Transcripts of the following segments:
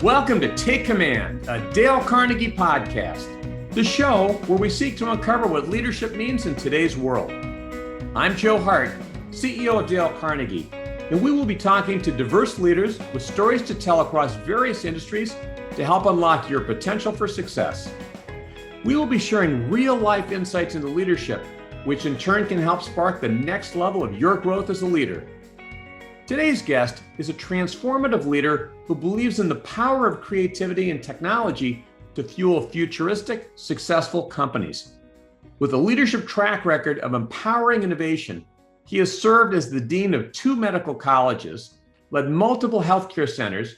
Welcome to Take Command, a Dale Carnegie podcast, the show where we seek to uncover what leadership means in today's world. I'm Joe Hart, CEO of Dale Carnegie, and we will be talking to diverse leaders with stories to tell across various industries to help unlock your potential for success. We will be sharing real-life insights into leadership, which in turn can help spark the next level of your growth as a leader. Today's guest is a transformative leader who believes in the power of creativity and technology to fuel futuristic, successful companies. With a leadership track record of empowering innovation, he has served as the dean of 2 medical colleges, led multiple healthcare centers,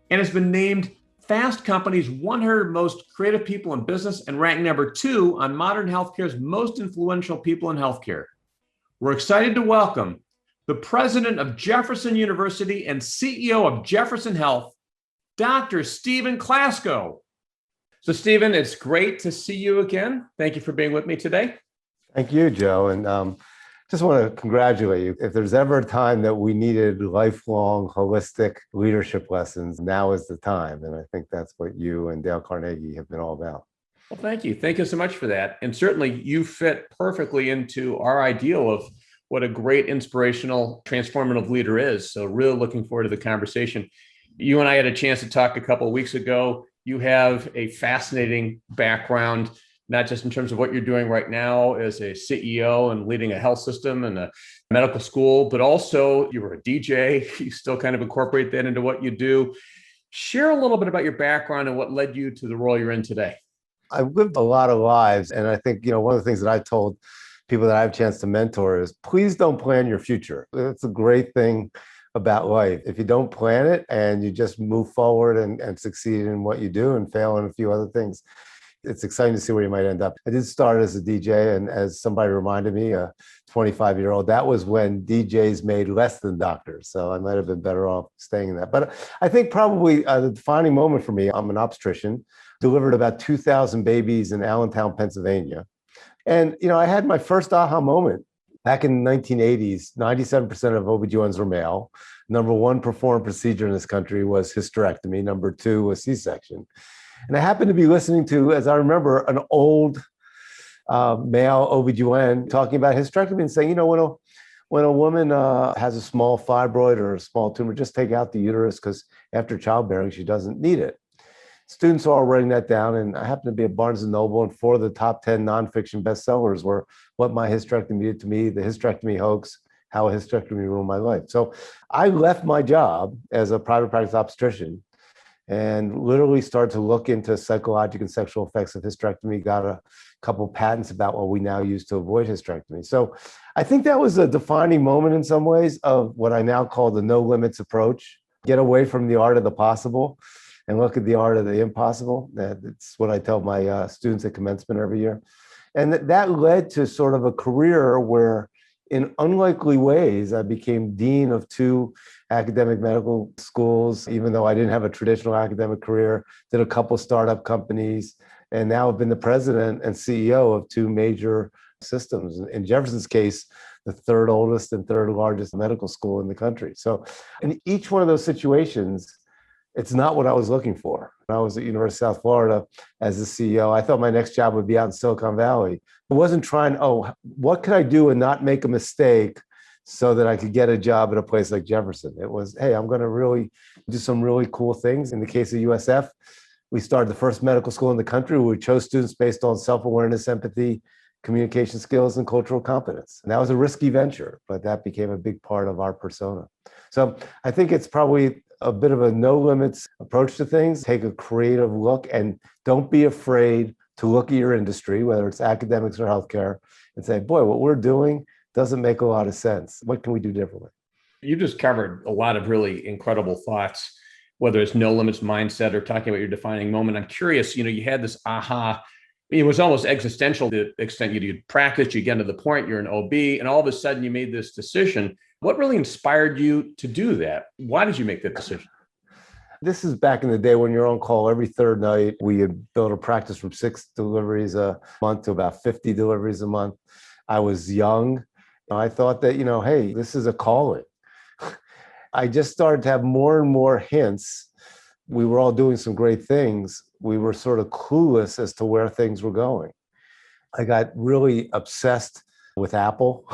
and has been named Fast Company's 100 most creative people in business and ranked number 2 on Modern Healthcare's most influential people in healthcare. We're excited to welcome the president of Jefferson University and CEO of Jefferson Health, Dr. Stephen Klasko. So Stephen, it's great to see you again. Thank you for being with me today. Thank you, Joe. And just want to congratulate you. If there's ever a time that we needed lifelong, holistic leadership lessons, now is the time. And I think that's what you and Dale Carnegie have been all about. Well, thank you. Thank you so much for that. And certainly you fit perfectly into our ideal of what a great inspirational, transformative leader is. So really looking forward to the conversation. You and I had a chance to talk a couple of weeks ago. You have a fascinating background, not just in terms of what you're doing right now as a CEO and leading a health system and a medical school, but also you were a DJ. You still kind of incorporate that into what you do. Share a little bit about your background and what led you to the role you're in today. I've lived a lot of lives. And I think, one of the things that I told people that I have a chance to mentor is please don't plan your future. It's a great thing about life. If you don't plan it and you just move forward and succeed in what you do and fail in a few other things, it's exciting to see where you might end up. I did start as a DJ, and as somebody reminded me, a 25-year-old, that was when DJs made less than doctors. So I might have been better off staying in that. But I think probably the defining moment for me, I'm an obstetrician, delivered about 2,000 babies in Allentown, Pennsylvania. And, I had my first aha moment back in the 1980s. 97% of OBGYNs were male. Number 1 performed procedure in this country was hysterectomy. Number 2 was C-section. And I happened to be listening to, as I remember, an old male OBGYN talking about hysterectomy and saying, when a woman has a small fibroid or a small tumor, just take out the uterus because after childbearing, she doesn't need it. Students are all writing that down, and I happened to be at Barnes & Noble, and 4 of the top 10 nonfiction bestsellers were What My Hysterectomy Did to Me, The Hysterectomy Hoax, How a Hysterectomy Ruined My Life. So I left my job as a private practice obstetrician and literally started to look into psychological and sexual effects of hysterectomy, got a couple patents about what we now use to avoid hysterectomy. So I think that was a defining moment in some ways of what I now call the no limits approach, get away from the art of the possible and look at the art of the impossible. That's what I tell my students at commencement every year. And that led to sort of a career where in unlikely ways, I became dean of 2 academic medical schools, even though I didn't have a traditional academic career, did a couple startup companies, and now I've been the president and CEO of 2 major systems. In Jefferson's case, the 3rd oldest and 3rd largest medical school in the country. So in each one of those situations, it's not what I was looking for. When I was at University of South Florida as the CEO, I thought my next job would be out in Silicon Valley. I wasn't trying, what could I do and not make a mistake so that I could get a job at a place like Jefferson? It was, hey, I'm going to really do some really cool things. In the case of USF, we started the first medical school in the country where we chose students based on self-awareness, empathy, communication skills, and cultural competence. And that was a risky venture, but that became a big part of our persona. So I think it's probably a bit of a no limits approach to things. Take a creative look and don't be afraid to look at your industry, whether it's academics or healthcare, and say, boy, what we're doing doesn't make a lot of sense. What can we do differently? You just covered a lot of really incredible thoughts, whether it's no limits mindset or talking about your defining moment. I'm curious, you had this aha. It was almost existential to the extent you practice, you get to the point, you're an OB, and all of a sudden you made this decision. What really inspired you to do that? Why did you make that decision? This is back in the day when you're on call every 3rd night. We had built a practice from 6 deliveries a month to about 50 deliveries a month. I was young. I thought that, hey, this is a calling. I just started to have more and more hints we were all doing some great things, we were sort of clueless as to where things were going. I got really obsessed with Apple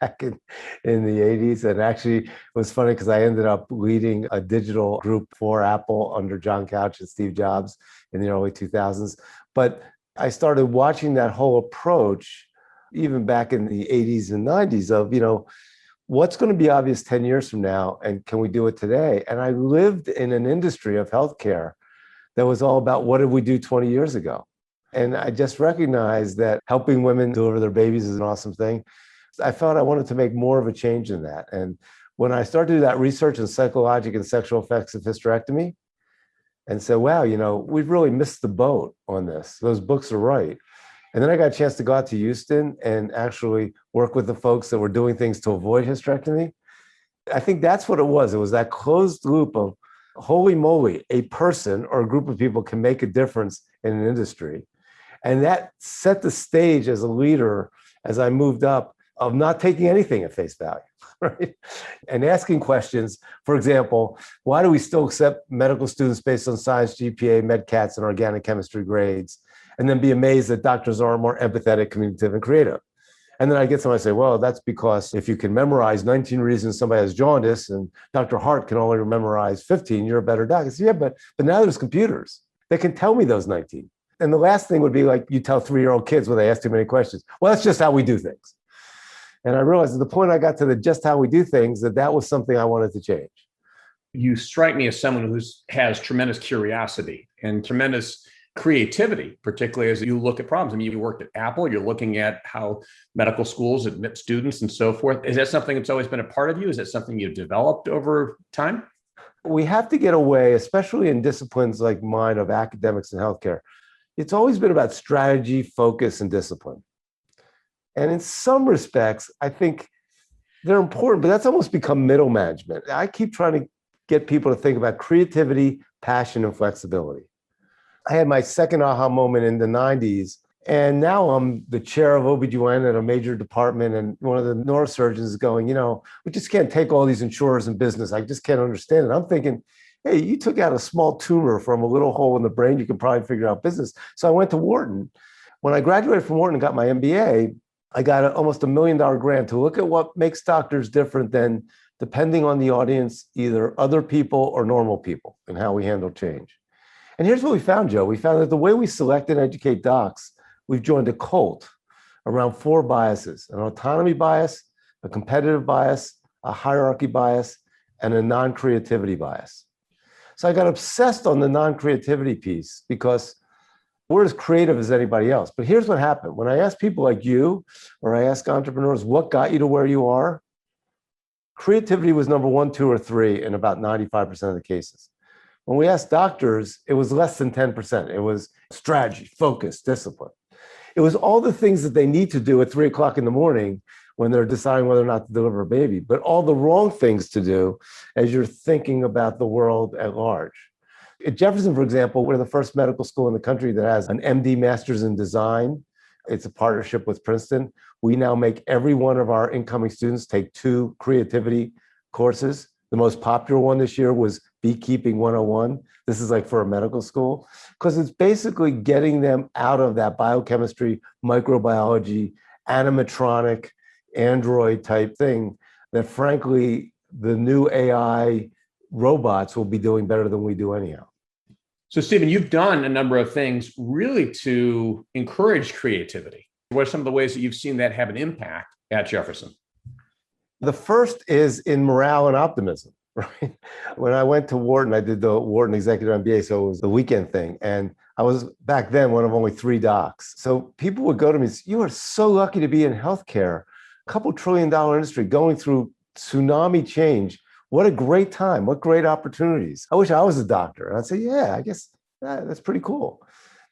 back in the 80s. And actually, it was funny because I ended up leading a digital group for Apple under John Couch and Steve Jobs in the early 2000s. But I started watching that whole approach even back in the 80s and 90s of, what's going to be obvious 10 years from now, and can we do it today? And I lived in an industry of healthcare that was all about what did we do 20 years ago? And I just recognized that helping women deliver their babies is an awesome thing. I felt I wanted to make more of a change in that. And when I started to do that research in psychologic and sexual effects of hysterectomy, and said, wow, we've really missed the boat on this. Those books are right. And then I got a chance to go out to Houston and actually work with the folks that were doing things to avoid hysterectomy. I think that's what it was. It was that closed loop of, holy moly, a person or a group of people can make a difference in an industry. And that set the stage as a leader, as I moved up, of not taking anything at face value, right? And asking questions. For example, why do we still accept medical students based on science, GPA, MedCats, and organic chemistry grades? And then be amazed that doctors are more empathetic, communicative, and creative. And then I get somebody say, well, that's because if you can memorize 19 reasons somebody has jaundice and Dr. Hart can only memorize 15, you're a better doctor. I say, yeah, but now there's computers that can tell me those 19. And the last thing would be like you tell 3-year-old kids when they ask too many questions. Well, that's just how we do things. And I realized at the point I got to the just how we do things, that was something I wanted to change. You strike me as someone who has tremendous curiosity and tremendous creativity, particularly as you look at problems. I mean, you worked at Apple, you're looking at how medical schools admit students and so forth. Is that something that's always been a part of you? Is that something you've developed over time? We have to get away, especially in disciplines like mine of academics and healthcare. It's always been about strategy, focus, and discipline. And in some respects, I think they're important, but that's almost become middle management. I keep trying to get people to think about creativity, passion, and flexibility. I had my second aha moment in the 90s, and now I'm the chair of OBGYN at a major department, and one of the neurosurgeons is going, we just can't take all these insurers in business. I just can't understand it. I'm thinking, hey, you took out a small tumor from a little hole in the brain, you can probably figure out business. So I went to Wharton. When I graduated from Wharton and got my MBA, I got almost $1 million grant to look at what makes doctors different than, depending on the audience, either other people or normal people, and how we handle change. And here's what we found, Joe. We found that the way we select and educate docs, we've joined a cult around 4 biases: an autonomy bias, a competitive bias, a hierarchy bias, and a non-creativity bias. So I got obsessed on the non-creativity piece because we're as creative as anybody else. But here's what happened. When I ask people like you, or I ask entrepreneurs, what got you to where you are? Creativity was number 1, 2, or 3 in about 95% of the cases. When we asked doctors, it was less than 10%. It was strategy, focus, discipline. It was all the things that they need to do at 3 o'clock in the morning when they're deciding whether or not to deliver a baby, but all the wrong things to do as you're thinking about the world at large. At Jefferson, for example, we're the first medical school in the country that has an MD Master's in Design. It's a partnership with Princeton. We now make every one of our incoming students take 2 creativity courses. The most popular one this year was Beekeeping 101. This is like for a medical school, because it's basically getting them out of that biochemistry, microbiology, animatronic, Android type thing that, frankly, the new AI robots will be doing better than we do anyhow. So, Stephen, you've done a number of things really to encourage creativity. What are some of the ways that you've seen that have an impact at Jefferson? The first is in morale and optimism, right? When I went to Wharton, I did the Wharton Executive MBA, so it was the weekend thing. And I was back then one of only 3 docs. So people would go to me and say, you are so lucky to be in healthcare, a couple $1 trillion industry going through tsunami change. What a great time. What great opportunities. I wish I was a doctor. And I'd say, yeah, I guess that's pretty cool.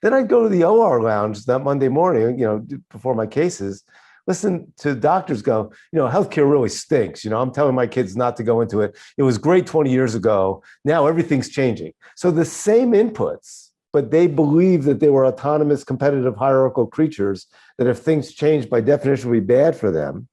Then I'd go to the OR lounge that Monday morning, before my cases, listen to doctors go, healthcare really stinks. I'm telling my kids not to go into it. It was great 20 years ago. Now everything's changing. So the same inputs, but they believed that they were autonomous, competitive, hierarchical creatures, that if things changed, by definition, would be bad for them.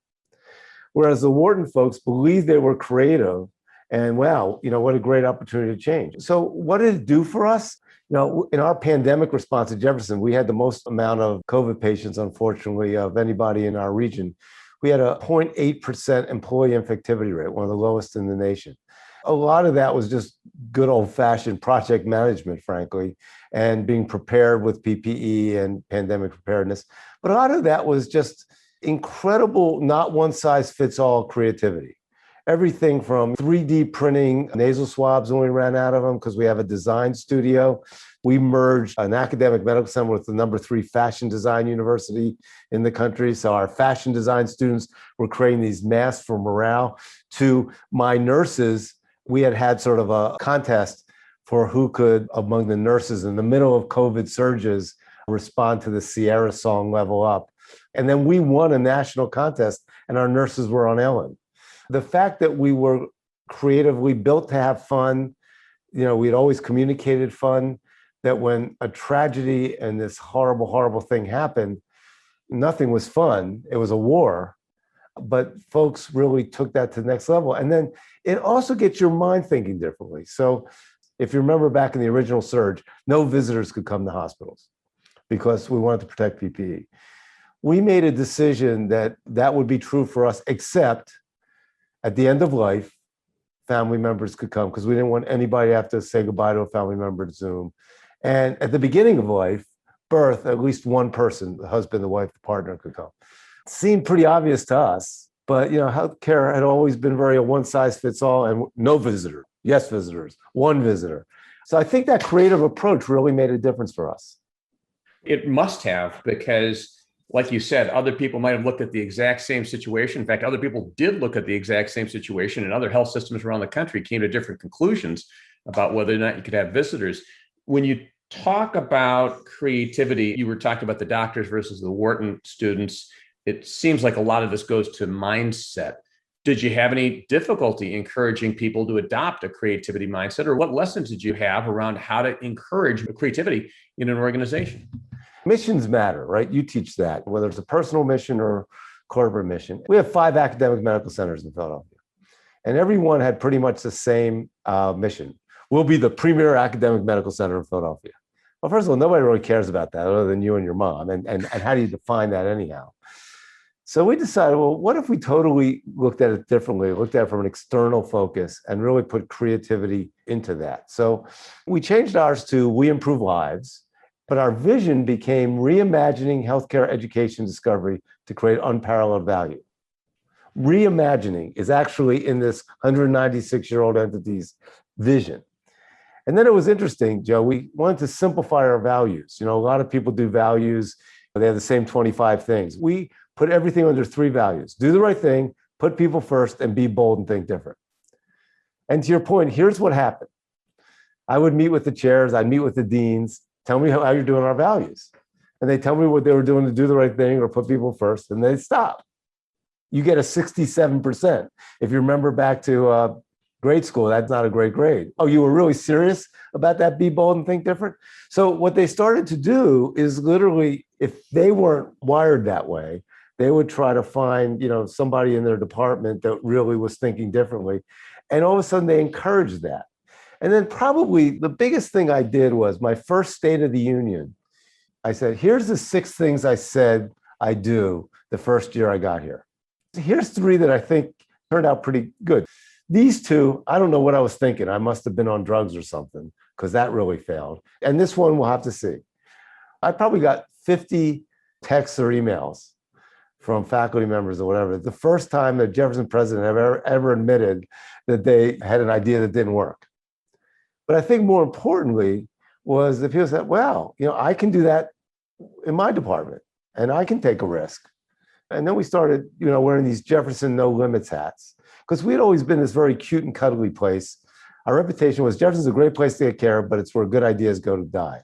Whereas the Wharton folks believed they were creative And wow, what a great opportunity to change. So what did it do for us? In our pandemic response at Jefferson, we had the most amount of COVID patients, unfortunately, of anybody in our region. We had a 0.8% employee infectivity rate, one of the lowest in the nation. A lot of that was just good old-fashioned project management, frankly, and being prepared with PPE and pandemic preparedness. But a lot of that was just incredible, not one-size-fits-all creativity. Everything from 3D printing nasal swabs when we ran out of them because we have a design studio. We merged an academic medical center with the #3 fashion design university in the country. So our fashion design students were creating these masks for morale. To my nurses, we had sort of a contest for who could, among the nurses in the middle of COVID surges, respond to the Sierra song Level Up. And then we won a national contest and our nurses were on Ellen. The fact that we were creatively built to have fun, we'd always communicated fun, that when a tragedy and this horrible, horrible thing happened, nothing was fun. It was a war. But folks really took that to the next level. And then it also gets your mind thinking differently. So if you remember back in the original surge, no visitors could come to hospitals because we wanted to protect PPE. We made a decision that would be true for us, except at the end of life, family members could come because we didn't want anybody to have to say goodbye to a family member to Zoom. And at the beginning of life, birth, at least one person, the husband, the wife, the partner could come. It seemed pretty obvious to us, but healthcare had always been very a one-size-fits-all and no visitor, yes visitors, one visitor. So I think that creative approach really made a difference for us. It must have, because like you said, other people might have looked at the exact same situation. In fact, other people did look at the exact same situation, and other health systems around the country came to different conclusions about whether or not you could have visitors. When you talk about creativity, you were talking about the doctors versus the Wharton students. It seems like a lot of this goes to mindset. Did you have any difficulty encouraging people to adopt a creativity mindset, or what lessons did you have around how to encourage creativity in an organization? Missions matter, right? You teach that, whether it's a personal mission or corporate mission. We have 5 academic medical centers in Philadelphia, and everyone had pretty much the same mission. We'll be the premier academic medical center in Philadelphia. Well, first of all, nobody really cares about that other than you and your mom. And how do you define that anyhow? So we decided, well, what if we totally looked at it differently, looked at it from an external focus and really put creativity into that? So we changed ours to We Improve Lives. But our vision became reimagining healthcare education discovery to create unparalleled value. Reimagining is actually in this 196-year-old entity's vision. And then it was interesting, Joe, we wanted to simplify our values. A lot of people do values, they have the same 25 things. We put everything under 3 values: do the right thing, put people first, and be bold and think different. And to your point, here's what happened. I would meet with the chairs, I'd meet with the deans, tell me how you're doing our values. And they tell me what they were doing to do the right thing or put people first, and they stop. You get a 67%. If you remember back to grade school, that's not a great grade. Oh, you were really serious about that? Be bold and think different? So what they started to do is literally, if they weren't wired that way, they would try to find, somebody in their department that really was thinking differently. And all of a sudden they encouraged that. And then probably the biggest thing I did was my first State of the Union. I said, here's the 6 things I said I do the first year I got here. Here's 3 that I think turned out pretty good. These 2, I don't know what I was thinking. I must have been on drugs or something because that really failed. And this one we'll have to see. I probably got 50 texts or emails from faculty members or whatever. The first time that Jefferson president ever admitted that they had an idea that didn't work. But I think more importantly was that people said, well, I can do that in my department and I can take a risk. And then we started, wearing these Jefferson No Limits hats because we'd always been this very cute and cuddly place. Our reputation was Jefferson's a great place to get care, but it's where good ideas go to die.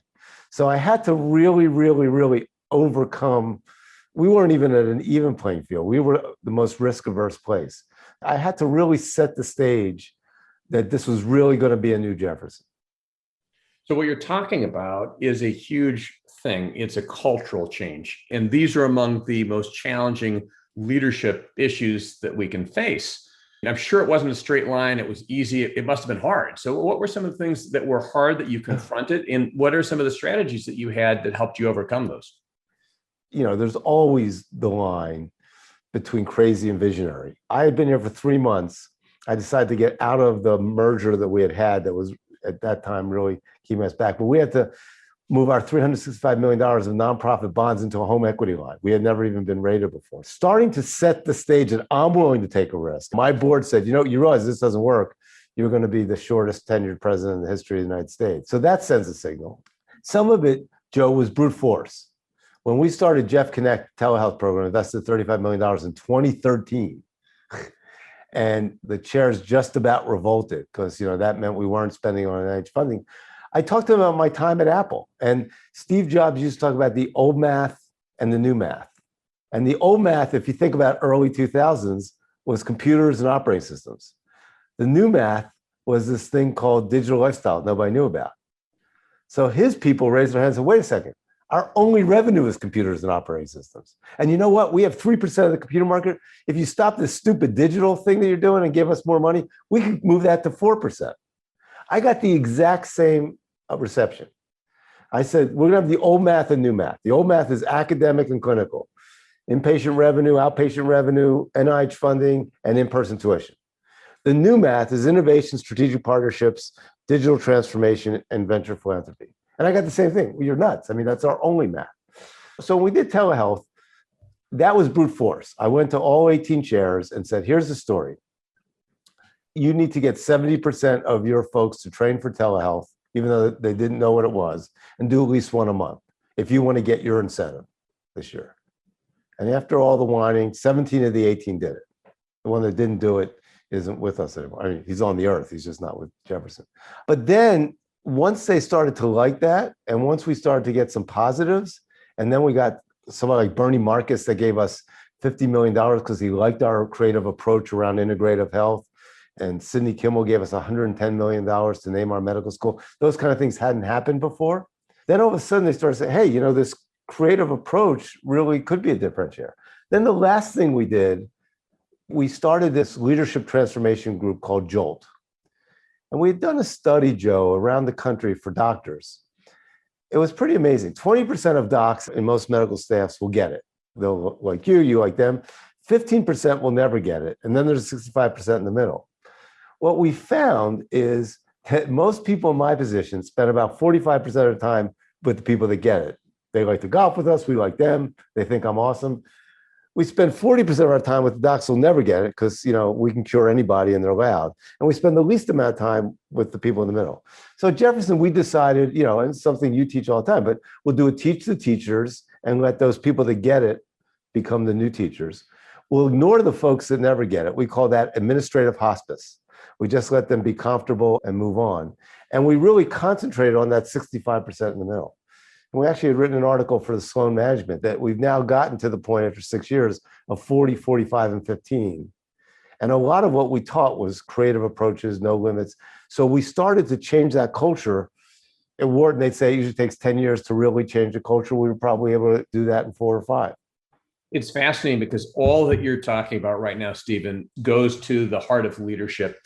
So I had to really, really, really overcome. We weren't even at an even playing field. We were the most risk-averse place. I had to really set the stage that this was really going to be a new Jefferson. So what you're talking about is a huge thing. It's a cultural change. And these are among the most challenging leadership issues that we can face. I'm sure it wasn't a straight line. It was easy. It must have been hard. So what were some of the things that were hard that you confronted? And what are some of the strategies that you had that helped you overcome those? There's always the line between crazy and visionary. I had been here for 3 months. I decided to get out of the merger that we had that was at that time really keeping us back. But we had to move our $365 million of nonprofit bonds into a home equity line. We had never even been rated before. Starting to set the stage that I'm willing to take a risk. My board said, you realize this doesn't work. You're going to be the shortest tenured president in the history of the United States. So that sends a signal. Some of it, Joe, was brute force. When we started Jeff Connect telehealth program, invested $35 million in 2013. And the chairs just about revolted because, that meant we weren't spending on NIH funding. I talked to him about my time at Apple, and Steve Jobs used to talk about the old math and the new math. And the old math, if you think about early 2000s, was computers and operating systems. The new math was this thing called digital lifestyle nobody knew about. So his people raised their hands and said, wait a second, our only revenue is computers and operating systems. And you know what? We have 3% of the computer market. If you stop this stupid digital thing that you're doing and give us more money, we could move that to 4%. I got the exact same reception. I said, we're going to have the old math and new math. The old math is academic and clinical, inpatient revenue, outpatient revenue, NIH funding, and in-person tuition. The new math is innovation, strategic partnerships, digital transformation, and venture philanthropy. And I got the same thing. Well, you're nuts. I mean, that's our only math. So when we did telehealth, that was brute force. I went to all 18 chairs and said, here's the story. You need to get 70% of your folks to train for telehealth, even though they didn't know what it was, and do at least one a month if you want to get your incentive this year. And after all the whining, 17 of the 18 did it. The one that didn't do it isn't with us anymore. I mean, he's on the earth. He's just not with Jefferson. But then once they started to like that, and once we started to get some positives, and then we got somebody like Bernie Marcus that gave us $50 million because he liked our creative approach around integrative health. And Sidney Kimmel gave us $110 million to name our medical school. Those kind of things hadn't happened before. Then all of a sudden they started saying, hey, this creative approach really could be a differentiator. Then the last thing we did, we started this leadership transformation group called JOLT. And we had done a study, Joe, around the country for doctors. It was pretty amazing. 20% of docs in most medical staffs will get it. They'll like you like them. 15% will never get it. And then there's 65% in the middle. What we found is that most people in my position spend about 45% of the time with the people that get it. They like to golf with us. We like them. They think I'm awesome. We spend 40% of our time with the docs who'll never get it because, we can cure anybody and they're loud. And we spend the least amount of time with the people in the middle. So at Jefferson, we decided, and it's something you teach all the time, but we'll do a teach the teachers and let those people that get it become the new teachers. We'll ignore the folks that never get it. We call that administrative hospice. We just let them be comfortable and move on. And we really concentrated on that 65% in the middle. And we actually had written an article for the Sloan Management that we've now gotten to the point after 6 years of 40, 45, and 15. And a lot of what we taught was creative approaches, no limits. So we started to change that culture. At Wharton, they'd say it usually takes 10 years to really change the culture. We were probably able to do that in 4 or 5. It's fascinating because all that you're talking about right now, Stephen, goes to the heart of leadership.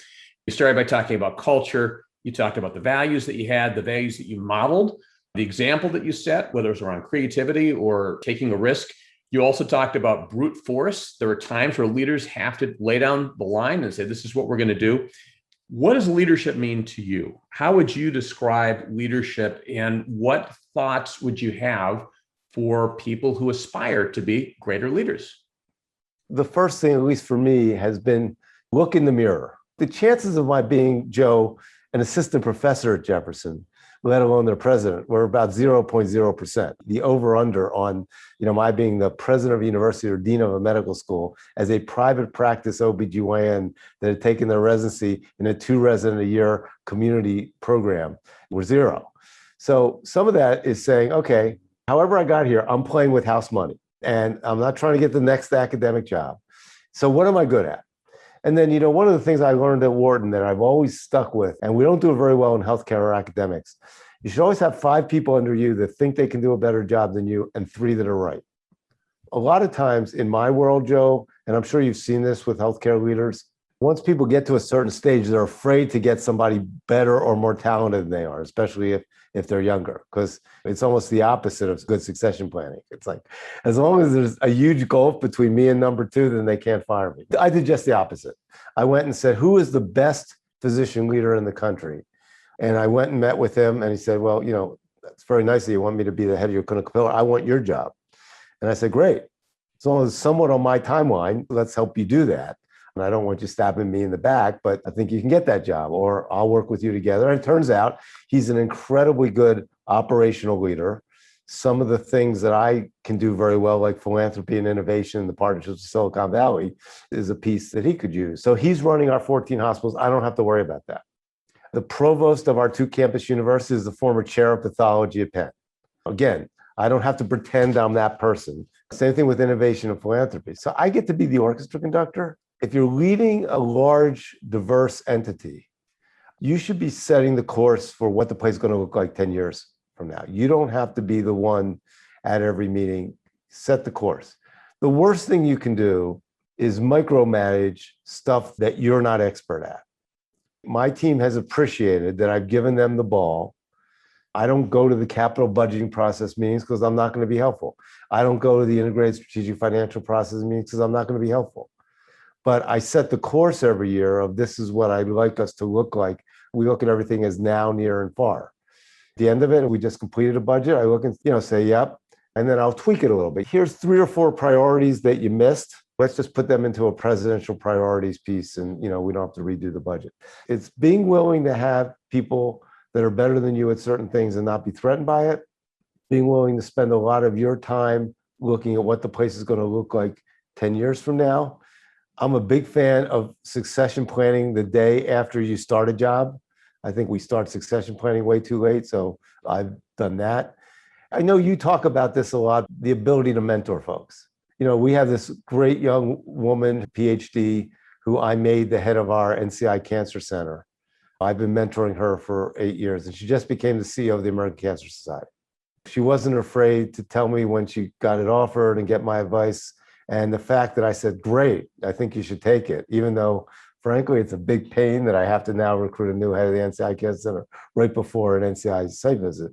You started by talking about culture. You talked about the values that you had, the values that you modeled, the example that you set, whether it was around creativity or taking a risk. You also talked about brute force. There are times where leaders have to lay down the line and say, this is what we're going to do. What does leadership mean to you? How would you describe leadership, and what thoughts would you have for people who aspire to be greater leaders? The first thing, at least for me, has been look in the mirror. The chances of my being, Joe, an assistant professor at Jefferson, let alone their president, were about 0.0%. The over-under on, my being the president of a university or dean of a medical school as a private practice OBGYN that had taken their residency in a 2-resident-a-year community program were 0. So some of that is saying, okay, however I got here, I'm playing with house money and I'm not trying to get the next academic job. So what am I good at? And then, one of the things I learned at Wharton that I've always stuck with, and we don't do it very well in healthcare or academics, you should always have 5 people under you that think they can do a better job than you and 3 that are right. A lot of times in my world, Joe, and I'm sure you've seen this with healthcare leaders, Once people get to a certain stage, they're afraid to get somebody better or more talented than they are, especially if they're younger, because it's almost the opposite of good succession planning. It's like, as long as there's a huge gulf between me and number two, then they can't fire me. I did just the opposite. I went and said, who is the best physician leader in the country? And I went and met with him, and he said, well, it's very nice that you want me to be the head of your clinical pillar. I want your job. And I said, great. As long as it's somewhat on my timeline, let's help you do that. And I don't want you stabbing me in the back, but I think you can get that job, or I'll work with you together. And it turns out he's an incredibly good operational leader. Some of the things that I can do very well, like philanthropy and innovation and the partnerships with Silicon Valley, is a piece that he could use. So he's running our 14 hospitals. I don't have to worry about that. The provost of our 2-campus university is the former chair of pathology at Penn. Again, I don't have to pretend I'm that person. Same thing with innovation and philanthropy. So I get to be the orchestra conductor. If you're leading a large, diverse entity, you should be setting the course for what the place is going to look like 10 years from now. You don't have to be the one at every meeting. Set the course. The worst thing you can do is micromanage stuff that you're not expert at. My team has appreciated that I've given them the ball. I don't go to the capital budgeting process meetings because I'm not going to be helpful. I don't go to the integrated strategic financial process meetings because I'm not going to be helpful. But I set the course every year of this is what I'd like us to look like. We look at everything as now, near, and far. At the end of it, we just completed a budget. I look and say, yep, and then I'll tweak it a little bit. Here's 3 or 4 priorities that you missed. Let's just put them into a presidential priorities piece, and we don't have to redo the budget. It's being willing to have people that are better than you at certain things and not be threatened by it. Being willing to spend a lot of your time looking at what the place is going to look like 10 years from now. I'm a big fan of succession planning the day after you start a job. I think we start succession planning way too late, so I've done that. I know you talk about this a lot, the ability to mentor folks. We have this great young woman, PhD, who I made the head of our NCI Cancer Center. I've been mentoring her for 8 years, and she just became the CEO of the American Cancer Society. She wasn't afraid to tell me when she got it offered and get my advice. And the fact that I said, great, I think you should take it, even though, frankly, it's a big pain that I have to now recruit a new head of the NCI Cancer Center right before an NCI site visit.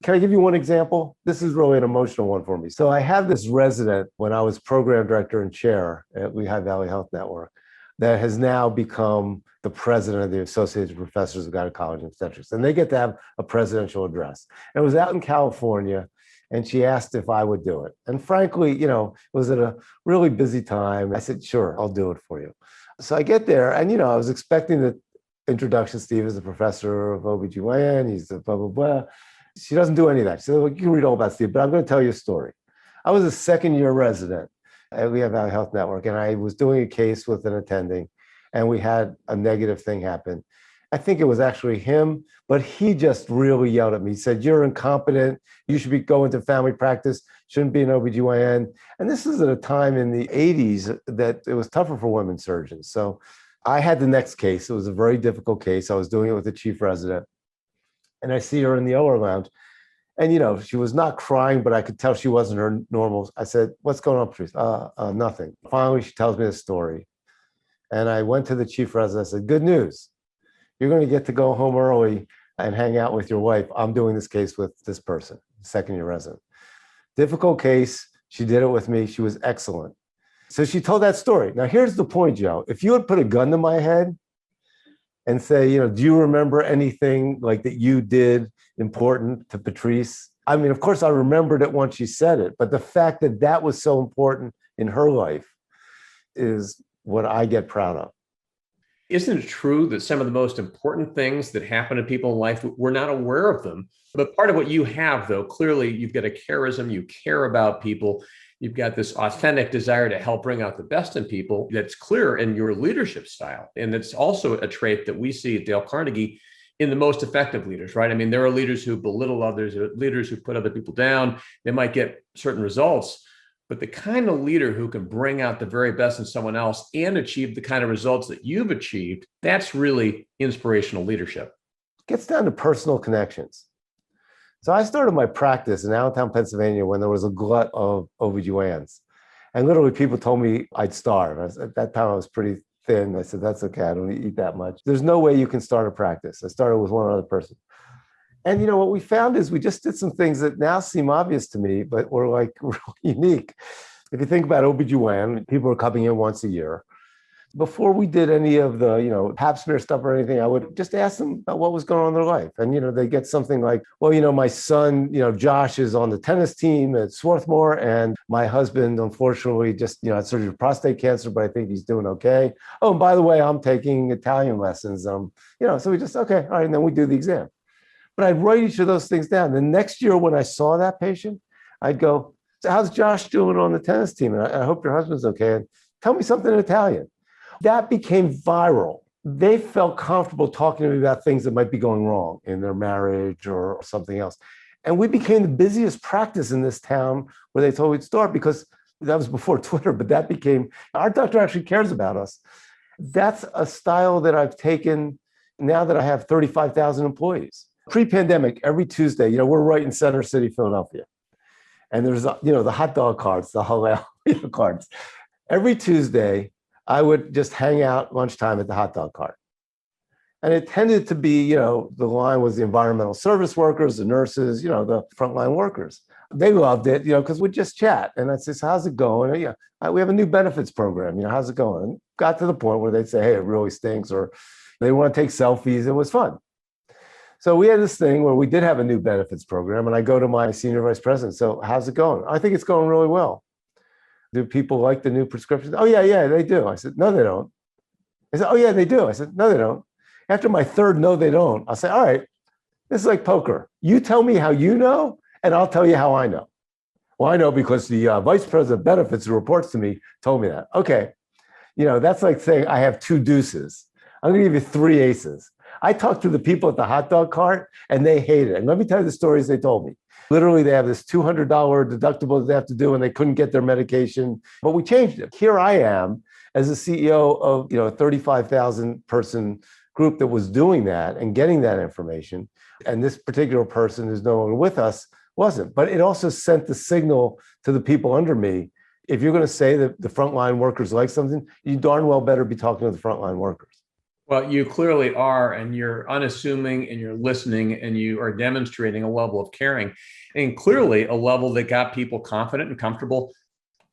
Can I give you one example? This is really an emotional one for me. So I have this resident when I was program director and chair at Lehigh Valley Health Network that has now become the president of the Association of Professors of Gynecology and Obstetrics. And they get to have a presidential address. And it was out in California. And she asked if I would do it. And frankly, it was at a really busy time. I said, sure, I'll do it for you. So I get there and, I was expecting the introduction. Steve is a professor of OBGYN. He's the blah, blah, blah. She doesn't do any of that. She said, well, you can read all about Steve, but I'm going to tell you a story. I was a second-year resident at Lehigh Valley Health Network, and I was doing a case with an attending, and we had a negative thing happen. I think it was actually him, but he just really yelled at me. He said, you're incompetent. You should be going to family practice. Shouldn't be an OBGYN. And this is at a time in the 80s that it was tougher for women surgeons. So I had the next case. It was a very difficult case. I was doing it with the chief resident. And I see her in the OR lounge. And, she was not crying, but I could tell she wasn't her normal. I said, what's going on, Patrice? Nothing. Finally, she tells me the story. And I went to the chief resident. I said, good news. You're going to get to go home early and hang out with your wife. I'm doing this case with this person, second-year resident. Difficult case. She did it with me. She was excellent. So she told that story. Now, here's the point, Joe. If you had put a gun to my head and say, do you remember anything like that you did important to Patrice? I mean, of course, I remembered it once she said it, but the fact that that was so important in her life is what I get proud of. Isn't it true that some of the most important things that happen to people in life, we're not aware of them? But part of what you have, though, clearly you've got a charism, you care about people, you've got this authentic desire to help bring out the best in people that's clear in your leadership style. And it's also a trait that we see at Dale Carnegie in the most effective leaders, right? I mean, there are leaders who belittle others, leaders who put other people down. They might get certain results, but the kind of leader who can bring out the very best in someone else and achieve the kind of results that you've achieved, that's really inspirational leadership. It gets down to personal connections. So I started my practice in Allentown, Pennsylvania, when there was a glut of OBGYNs. And literally people told me I'd starve. At that time, I was pretty thin. I said, that's okay. I don't eat that much. There's no way you can start a practice. I started with one other person. And what we found is we just did some things that now seem obvious to me, but were like really unique. If you think about OBGYN, people are coming in once a year. Before we did any of the, pap smear stuff or anything, I would just ask them about what was going on in their life. And, they get something like, well, my son, Josh is on the tennis team at Swarthmore, and my husband, unfortunately, just, had surgery for prostate cancer, but I think he's doing okay. Oh, and by the way, I'm taking Italian lessons. So we just, okay, all right, and then we do the exam. But I'd write each of those things down. The next year when I saw that patient, I'd go, so how's Josh doing on the tennis team? And I hope your husband's okay. And tell me something in Italian. That became viral. They felt comfortable talking to me about things that might be going wrong in their marriage or something else. And we became the busiest practice in this town where they told me to start, because that was before Twitter, but that became, our doctor actually cares about us. That's a style that I've taken now that I have 35,000 employees. Pre-pandemic, every Tuesday, we're right in Center City, Philadelphia. And there's, the hot dog carts, the halal carts. Every Tuesday, I would just hang out lunchtime at the hot dog cart. And it tended to be, the line was the environmental service workers, the nurses, the frontline workers. They loved it, because we'd just chat. And I'd say, so how's it going? We have a new benefits program, how's it going? And got to the point where they'd say, hey, it really stinks, or they want to take selfies. It was fun. So we had this thing where we did have a new benefits program, and I go to my senior vice president. So how's it going? I think it's going really well. Do people like the new prescriptions? Oh, yeah, they do. I said, no, they don't. They said, oh, yeah, they do. I said, no, they don't. After my third no, they don't, I'll say, all right, this is like poker. You tell me how you know, and I'll tell you how I know. Well, I know because the vice president of benefits who reports to me told me that. Okay, that's like saying I have two deuces. I'm going to give you three aces. I talked to the people at the hot dog cart, and they hate it. And let me tell you the stories they told me. Literally, they have this $200 deductible that they have to do, and they couldn't get their medication. But we changed it. Here I am as the CEO of a 35,000 person group that was doing that and getting that information. And this particular person who's no longer with us wasn't. But it also sent the signal to the people under me. If you're going to say that the frontline workers like something, you darn well better be talking to the frontline workers. Well, you clearly are, and you're unassuming, and you're listening, and you are demonstrating a level of caring, and clearly a level that got people confident and comfortable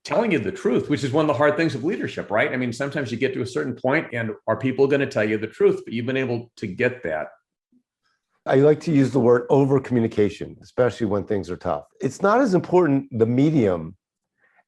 telling you the truth, which is one of the hard things of leadership, right? I mean, sometimes you get to a certain point, and are people going to tell you the truth? But you've been able to get that. I like to use the word over communication, especially when things are tough. It's not as important, the medium,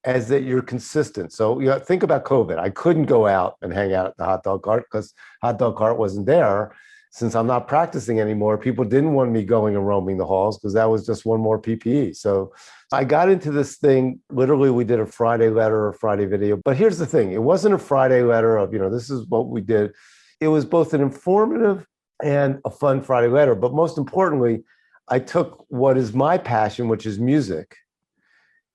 as that you're consistent. So think about COVID. I couldn't go out and hang out at the hot dog cart because hot dog cart wasn't there. Since I'm not practicing anymore, people didn't want me going and roaming the halls because that was just one more PPE. So I got into this thing. Literally, we did a Friday letter or Friday video. But here's the thing. It wasn't a Friday letter of, this is what we did. It was both an informative and a fun Friday letter. But most importantly, I took what is my passion, which is music,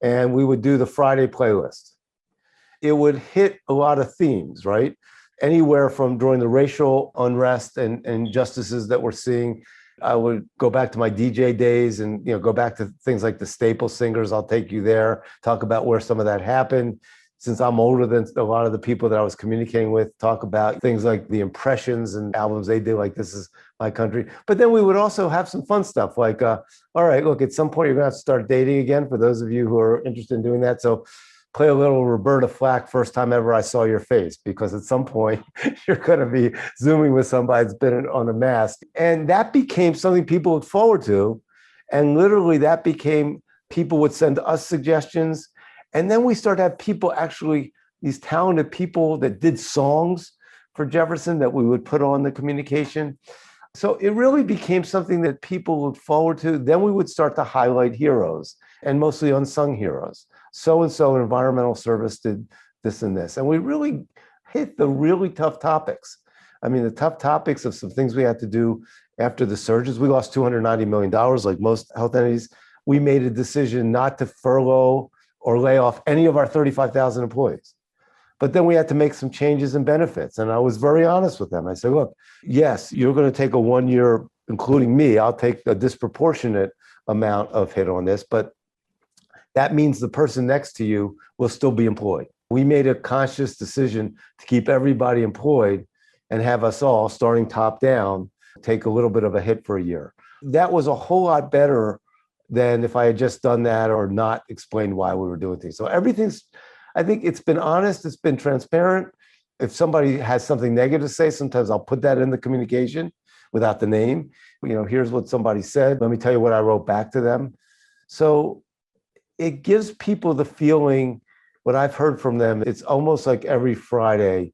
and we would do the Friday playlist. It would hit a lot of themes, right? Anywhere from during the racial unrest and injustices that we're seeing. I would go back to my DJ days and go back to things like the Staple Singers. I'll take you there, talk about where some of that happened. Since I'm older than a lot of the people that I was communicating with, talk about things like the Impressions and albums they did, like This Is My Country. But then we would also have some fun stuff like, all right, look, at some point you're gonna have to start dating again for those of you who are interested in doing that. So play a little Roberta Flack, First Time Ever I Saw Your Face, because at some point you're gonna be Zooming with somebody that's been on a mask. And that became something people look forward to. And literally that became, people would send us suggestions. And then we started to have people actually, these talented people that did songs for Jefferson that we would put on the communication. So it really became something that people looked forward to. Then we would start to highlight heroes, and mostly unsung heroes. So-and-so in environmental service did this and this. And we really hit the really tough topics. I mean, the tough topics of some things we had to do after the surges. We lost $290 million, like most health entities. We made a decision not to furlough or lay off any of our 35,000 employees. But then we had to make some changes in benefits. And I was very honest with them. I said, look, yes, you're going to take a 1 year, including me, I'll take a disproportionate amount of hit on this, but that means the person next to you will still be employed. We made a conscious decision to keep everybody employed and have us all, starting top down, take a little bit of a hit for a year. That was a whole lot better than if I had just done that or not explained why we were doing things. So I think it's been honest, it's been transparent. If somebody has something negative to say, sometimes I'll put that in the communication without the name. Here's what somebody said. Let me tell you what I wrote back to them. So it gives people the feeling, what I've heard from them, it's almost like every Friday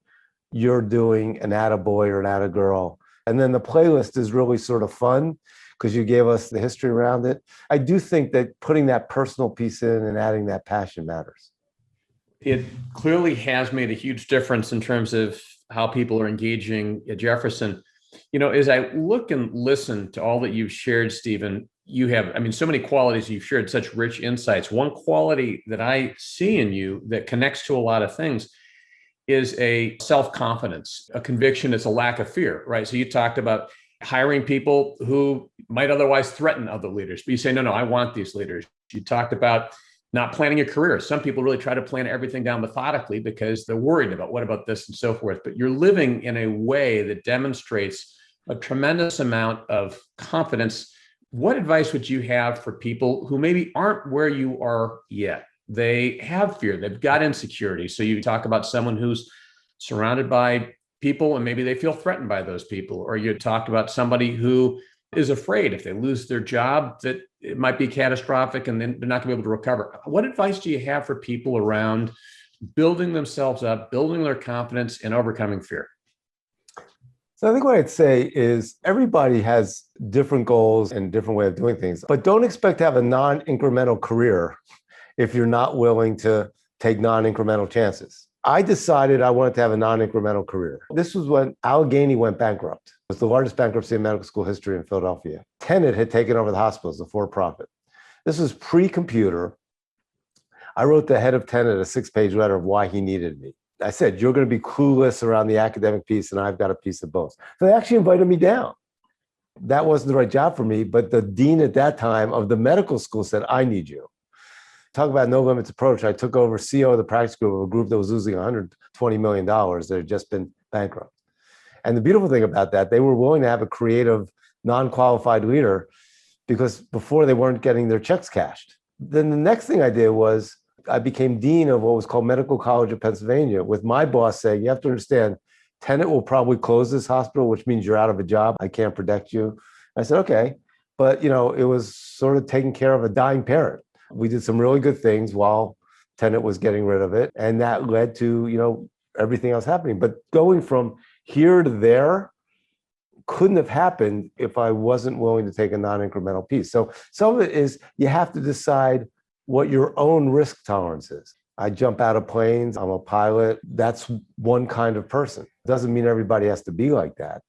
you're doing an attaboy or an attagirl. And then the playlist is really sort of fun because you gave us the history around it. I do think that putting that personal piece in and adding that passion matters. It clearly has made a huge difference in terms of how people are engaging at Jefferson. As I look and listen to all that you've shared, Stephen, you have, so many qualities. You've shared such rich insights. One quality that I see in you that connects to a lot of things is a self-confidence, a conviction. It's a lack of fear, right? So you talked about hiring people who might otherwise threaten other leaders, but you say, no, I want these leaders. You talked about not planning a career. Some people really try to plan everything down methodically because they're worried about what about this and so forth. But you're living in a way that demonstrates a tremendous amount of confidence. What advice would you have for people who maybe aren't where you are yet? They have fear, they've got insecurity. So you talk about someone who's surrounded by people and maybe they feel threatened by those people, or you talk about somebody who is afraid if they lose their job that it might be catastrophic and then they're not going to be able to recover. What advice do you have for people around building themselves up, building their confidence, and overcoming fear? So I think what I'd say is everybody has different goals and different way of doing things, but don't expect to have a non-incremental career if you're not willing to take non-incremental chances. I decided I wanted to have a non-incremental career. This was when Allegheny went bankrupt. It was the largest bankruptcy in medical school history in Philadelphia. Tenet had taken over the hospitals, the for-profit. This was pre-computer. I wrote the head of Tenet a 6-page letter of why he needed me. I said, you're going to be clueless around the academic piece, and I've got a piece of both. So they actually invited me down. That wasn't the right job for me, but the dean at that time of the medical school said, I need you. Talk about no limits approach. I took over CEO of the practice group of a group that was losing $120 million that had just been bankrupt. And the beautiful thing about that, they were willing to have a creative, non-qualified leader because before they weren't getting their checks cashed. Then the next thing I did was I became dean of what was called Medical College of Pennsylvania, with my boss saying, you have to understand, Tenet will probably close this hospital, which means you're out of a job. I can't protect you. I said, okay. But, it was sort of taking care of a dying parent. We did some really good things while Tenet was getting rid of it. And that led to, everything else happening. But going from here to there couldn't have happened if I wasn't willing to take a non-incremental piece. So some of it is you have to decide what your own risk tolerance is. I jump out of planes. I'm a pilot. That's one kind of person. Doesn't mean everybody has to be like that.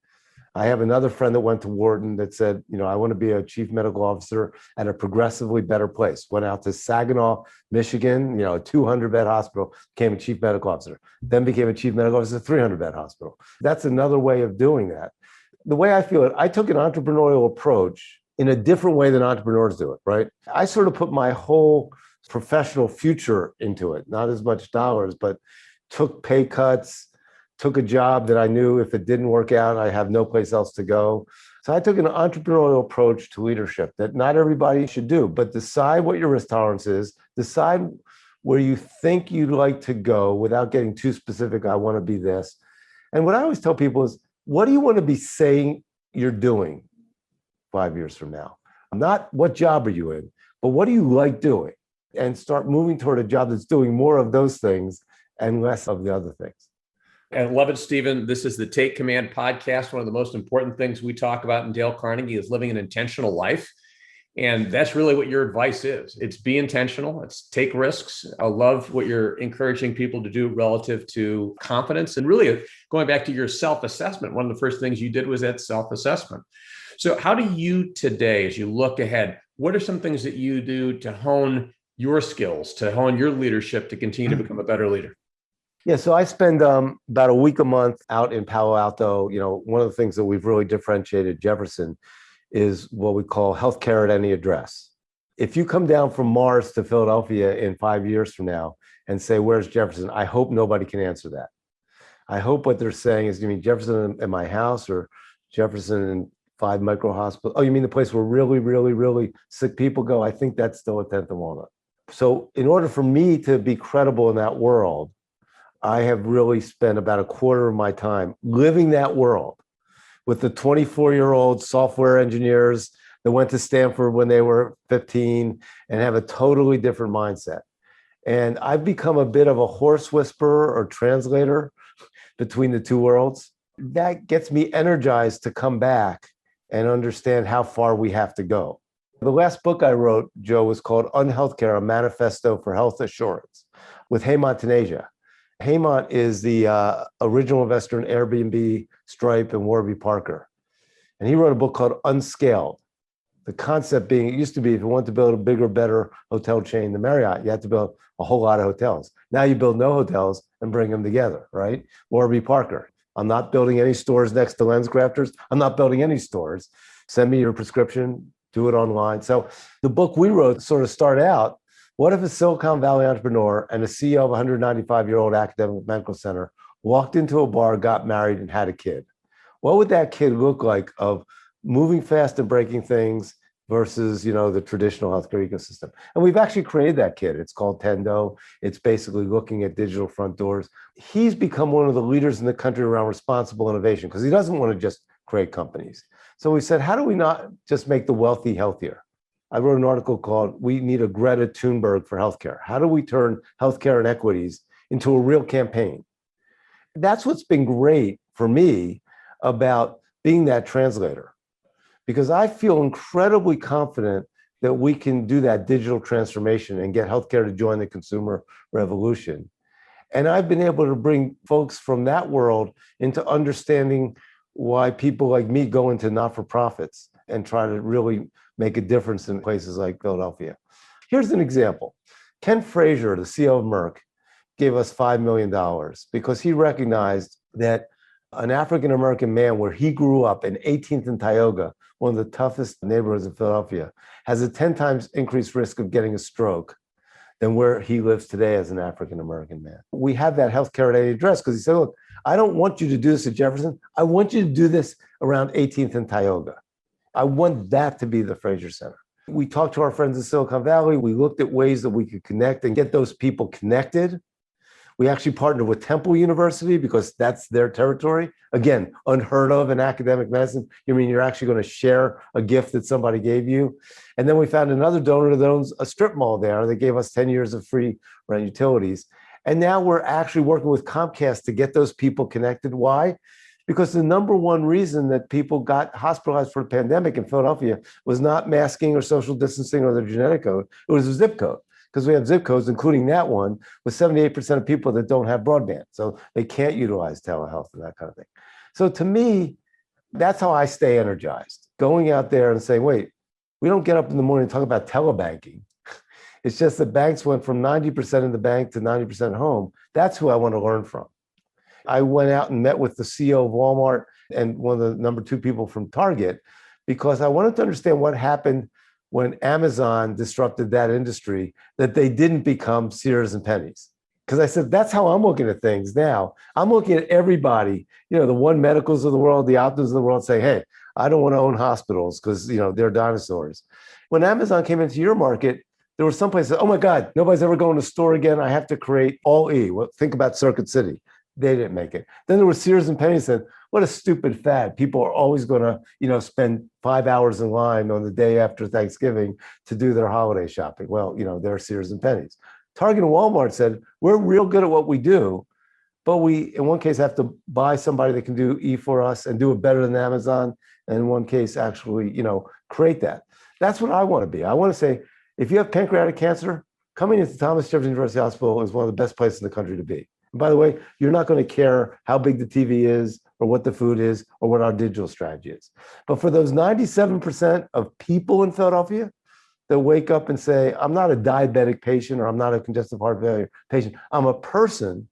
I have another friend that went to Wharton that said, I want to be a chief medical officer at a progressively better place. Went out to Saginaw, Michigan, a 200-bed hospital, became a chief medical officer, then became a chief medical officer at a 300-bed hospital. That's another way of doing that. The way I feel it, I took an entrepreneurial approach in a different way than entrepreneurs do it, right? I sort of put my whole professional future into it, not as much dollars, but took pay cuts, took a job that I knew if it didn't work out, I have no place else to go. So I took an entrepreneurial approach to leadership that not everybody should do, but decide what your risk tolerance is, decide where you think you'd like to go without getting too specific, I want to be this. And what I always tell people is, what do you want to be saying you're doing 5 years from now? Not what job are you in, but what do you like doing? And start moving toward a job that's doing more of those things and less of the other things. I love it, Stephen. This is the Take Command podcast. One of the most important things we talk about in Dale Carnegie is living an intentional life. And that's really what your advice is. It's be intentional. It's take risks. I love what you're encouraging people to do relative to confidence. And really going back to your self-assessment, one of the first things you did was that self-assessment. So how do you today, as you look ahead, what are some things that you do to hone your skills, to hone your leadership, to continue to become a better leader? Yeah, so I spend about a week a month out in Palo Alto. One of the things that we've really differentiated Jefferson is what we call healthcare at any address. If you come down from Mars to Philadelphia in 5 years from now and say, where's Jefferson? I hope nobody can answer that. I hope what they're saying is, you mean Jefferson in my house or Jefferson in 5 micro hospitals? Oh, you mean the place where really, really, really sick people go? I think that's still a 10th of Walnut. So in order for me to be credible in that world, I have really spent about a quarter of my time living that world with the 24-year-old software engineers that went to Stanford when they were 15 and have a totally different mindset. And I've become a bit of a horse whisperer or translator between the two worlds. That gets me energized to come back and understand how far we have to go. The last book I wrote, Joe, was called Unhealthcare, a Manifesto for Health Assurance with Hemant Taneja. Hemant is the original investor in Airbnb, Stripe, and Warby Parker. And he wrote a book called Unscaled. The concept being, it used to be if you want to build a bigger, better hotel chain than Marriott, you had to build a whole lot of hotels. Now you build no hotels and bring them together, right? Warby Parker. I'm not building any stores next to LensCrafters. I'm not building any stores. Send me your prescription, do it online. So the book we wrote sort of started out, what if a Silicon Valley entrepreneur and a CEO of a 195-year-old academic medical center walked into a bar, got married, and had a kid? What would that kid look like of moving fast and breaking things versus, the traditional healthcare ecosystem? And we've actually created that kid. It's called Tendo. It's basically looking at digital front doors. He's become one of the leaders in the country around responsible innovation because he doesn't want to just create companies. So we said, how do we not just make the wealthy healthier? I wrote an article called We Need a Greta Thunberg for Healthcare. How do we turn healthcare inequities into a real campaign? That's what's been great for me about being that translator, because I feel incredibly confident that we can do that digital transformation and get healthcare to join the consumer revolution. And I've been able to bring folks from that world into understanding why people like me go into not-for-profits and try to really make a difference in places like Philadelphia. Here's an example. Ken Frazier, the CEO of Merck, gave us $5 million because he recognized that an African-American man where he grew up in 18th and Tioga, one of the toughest neighborhoods in Philadelphia, has a 10 times increased risk of getting a stroke than where he lives today as an African-American man. We have that healthcare at any address because he said, look, I don't want you to do this at Jefferson. I want you to do this around 18th and Tioga. I want that to be the Frazier Center. We talked to our friends in Silicon Valley. We looked at ways that we could connect and get those people connected. We actually partnered with Temple University because that's their territory. Again, unheard of in academic medicine. You mean you're actually going to share a gift that somebody gave you? And then we found another donor that owns a strip mall there. They gave us 10 years of free rent utilities. And now we're actually working with Comcast to get those people connected. Why? Because the number one reason that people got hospitalized for the pandemic in Philadelphia was not masking or social distancing or their genetic code. It was a zip code. Because we have zip codes, including that one, with 78% of people that don't have broadband. So they can't utilize telehealth and that kind of thing. So to me, that's how I stay energized. Going out there and saying, wait, we don't get up in the morning and talk about telebanking. It's just that banks went from 90% in the bank to 90% home. That's who I want to learn from. I went out and met with the CEO of Walmart and one of the number 2 people from Target because I wanted to understand what happened when Amazon disrupted that industry, that they didn't become Sears and Pennies. Because I said, that's how I'm looking at things now. I'm looking at everybody, the One Medicals of the world, the Optums of the world, saying, hey, I don't want to own hospitals because, they're dinosaurs. When Amazon came into your market, there were some places, oh my God, nobody's ever going to the store again. I have to create all E. Well, think about Circuit City. They didn't make it. Then there were Sears and Pennies said, what a stupid fad. People are always going to, spend 5 hours in line on the day after Thanksgiving to do their holiday shopping. Well, they're Sears and Pennies. Target and Walmart said, we're real good at what we do, but we, in one case, have to buy somebody that can do E for us and do it better than Amazon. And in one case, actually, create that. That's what I want to be. I want to say, if you have pancreatic cancer, coming into Thomas Jefferson University Hospital is one of the best places in the country to be. And by the way, you're not going to care how big the TV is or what the food is or what our digital strategy is. But for those 97% of people in Philadelphia that wake up and say, I'm not a diabetic patient or I'm not a congestive heart failure patient, I'm a person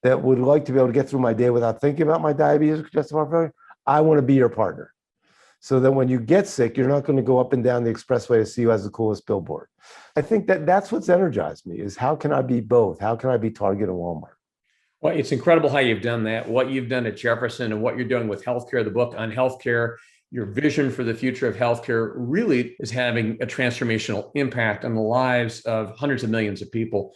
that would like to be able to get through my day without thinking about my diabetes or congestive heart failure, I want to be your partner. so that when you get sick, you're not going to go up and down the expressway to see who has the coolest billboard. I think that that's what's energized me is how can I be both? How can I be Target and Walmart? Well, it's incredible how you've done that, what you've done at Jefferson and what you're doing with healthcare, the book on healthcare. Your vision for the future of healthcare really is having a transformational impact on the lives of hundreds of millions of people.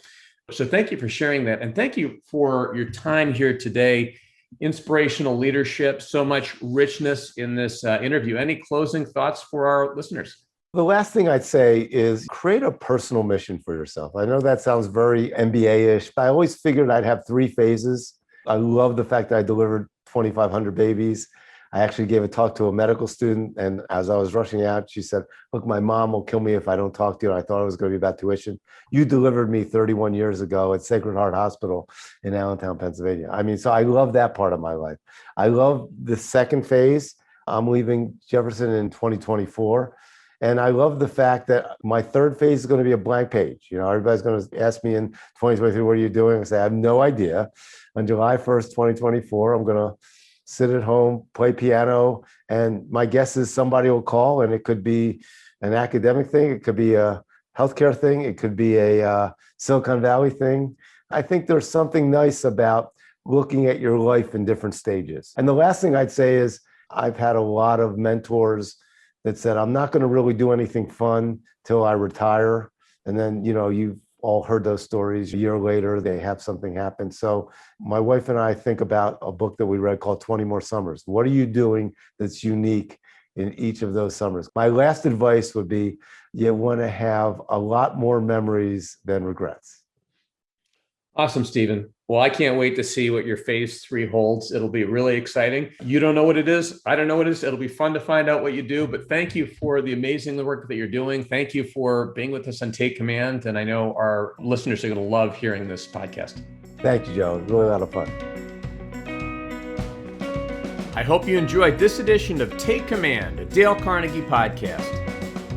So thank you for sharing that. And thank you for your time here today. Inspirational leadership, so much richness in this interview. Any closing thoughts for our listeners? The last thing I'd say is create a personal mission for yourself. I know that sounds very MBA-ish, but I always figured I'd have 3 phases. I love the fact that I delivered 2,500 babies. I actually gave a talk to a medical student, and as I was rushing out, she said, look, my mom will kill me if I don't talk to you. And I thought it was going to be about tuition. You delivered me 31 years ago at Sacred Heart Hospital in Allentown, Pennsylvania. I mean, so I love that part of my life. I love the second phase. I'm leaving Jefferson in 2024. And I love the fact that my third phase is going to be a blank page. You know, everybody's going to ask me in 2023, what are you doing? I say, I have no idea. On July 1st, 2024, I'm going to sit at home, play piano, and my guess is somebody will call, and it could be an academic thing, it could be a healthcare thing, it could be a Silicon Valley thing. I think there's something nice about looking at your life in different stages. And the last thing I'd say is I've had a lot of mentors that said, I'm not going to really do anything fun till I retire. And then, you know, you've all heard those stories. A year later, they have something happen. So my wife and I think about a book that we read called 20 More Summers. What are you doing that's unique in each of those summers? My last advice would be you want to have a lot more memories than regrets. Awesome, Stephen. Well, I can't wait to see what your phase 3 holds. It'll be really exciting. You don't know what it is. I don't know what it is. It'll be fun to find out what you do. But thank you for the amazing work that you're doing. Thank you for being with us on Take Command. And I know our listeners are going to love hearing this podcast. Thank you, Joe. It was really a lot of fun. I hope you enjoyed this edition of Take Command, a Dale Carnegie podcast.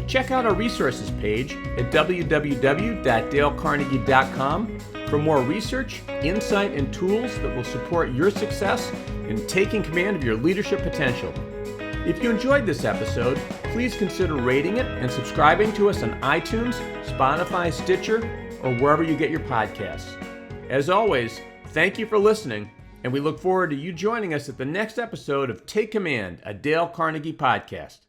Check out our resources page at www.dalecarnegie.com for more research, insight, and tools that will support your success in taking command of your leadership potential. If you enjoyed this episode, please consider rating it and subscribing to us on iTunes, Spotify, Stitcher, or wherever you get your podcasts. As always, thank you for listening, and we look forward to you joining us at the next episode of Take Command, a Dale Carnegie podcast.